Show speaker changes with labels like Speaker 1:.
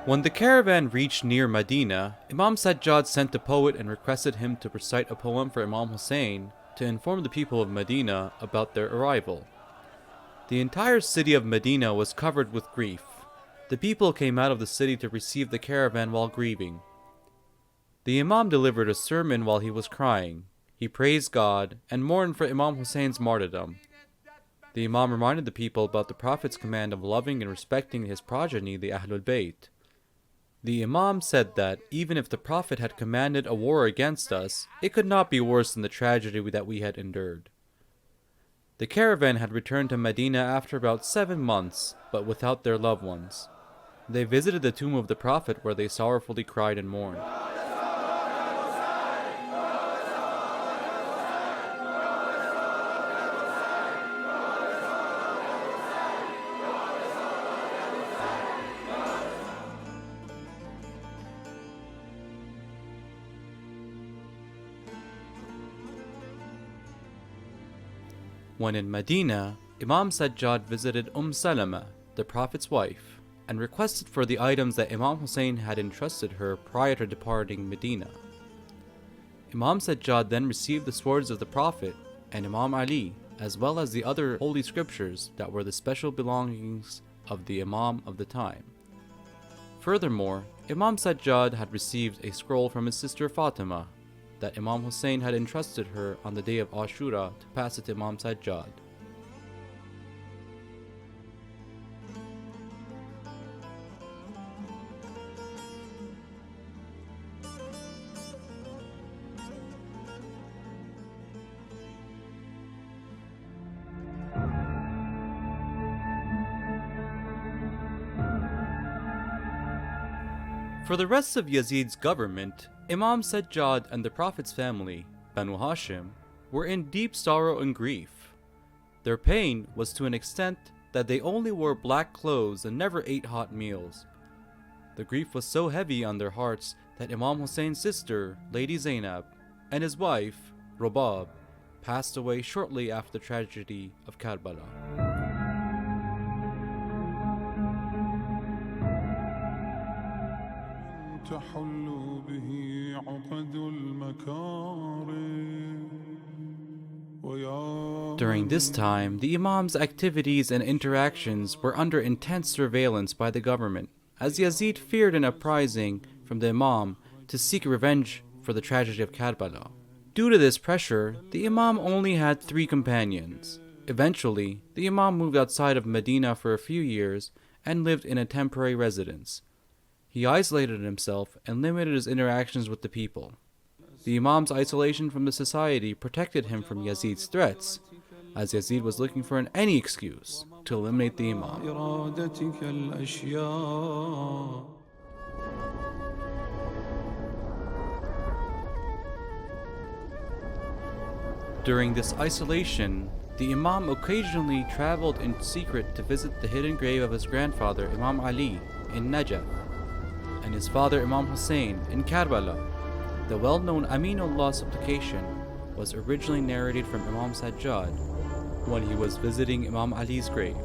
Speaker 1: When the caravan reached near Medina, Imam Sajjad sent a poet and requested him to recite a poem for Imam Hossein to inform the people of Medina about their arrival. The entire city of Medina was covered with grief. The people came out of the city to receive the caravan while grieving. The Imam delivered a sermon while he was crying. He praised God and mourned for Imam Hossein's martyrdom. The Imam reminded the people about the Prophet's command of loving and respecting his progeny, the Ahlul-Bayt. The Imam said that even if the Prophet had commanded a war against us, it could not be worse than the tragedy that we had endured. The caravan had returned to Medina after about 7 months, but without their loved ones. They visited the tomb of the Prophet where they sorrowfully cried and mourned. When in Medina, Imam Sajjad visited Salamah, the Prophet's wife, and requested for the items that Imam Hossein had entrusted her prior to departing Medina. Imam Sajjad then received the swords of the Prophet and Imam Ali, as well as the other holy scriptures that were the special belongings of the Imam of the time. Furthermore, Imam Sajjad had received a scroll from his sister Fatimah that Imam Hossein had entrusted her on the day of Ashura to pass it to Imam Sajjad. For the rest of Yazid's government, Imam Sajjad and the Prophet's family, Banu Hashim, were in deep sorrow and grief. Their pain was to an extent that they only wore black clothes and never ate hot meals. The grief was so heavy on their hearts that Imam Hossein's sister, Lady Zainab, and his wife, Robab, passed away shortly after the tragedy of Karbala. During this time, the Imam's activities and interactions were under intense surveillance by the government, as Yazid feared an uprising from the Imam to seek revenge for the tragedy of Karbala. Due to this pressure, the Imam only had 3 companions. Eventually, the Imam moved outside of Medina for a few years and lived in a temporary residence. He isolated himself and limited his interactions with the people. The Imam's isolation from the society protected him from Yazid's threats, as Yazid was looking for any excuse to eliminate the Imam. During this isolation, the Imam occasionally traveled in secret to visit the hidden grave of his grandfather Imam Ali in Najaf, and his father Imam Hossein in Karbala. The well-known Aminullah supplication was originally narrated from Imam Sajjad when he was visiting Imam Ali's grave.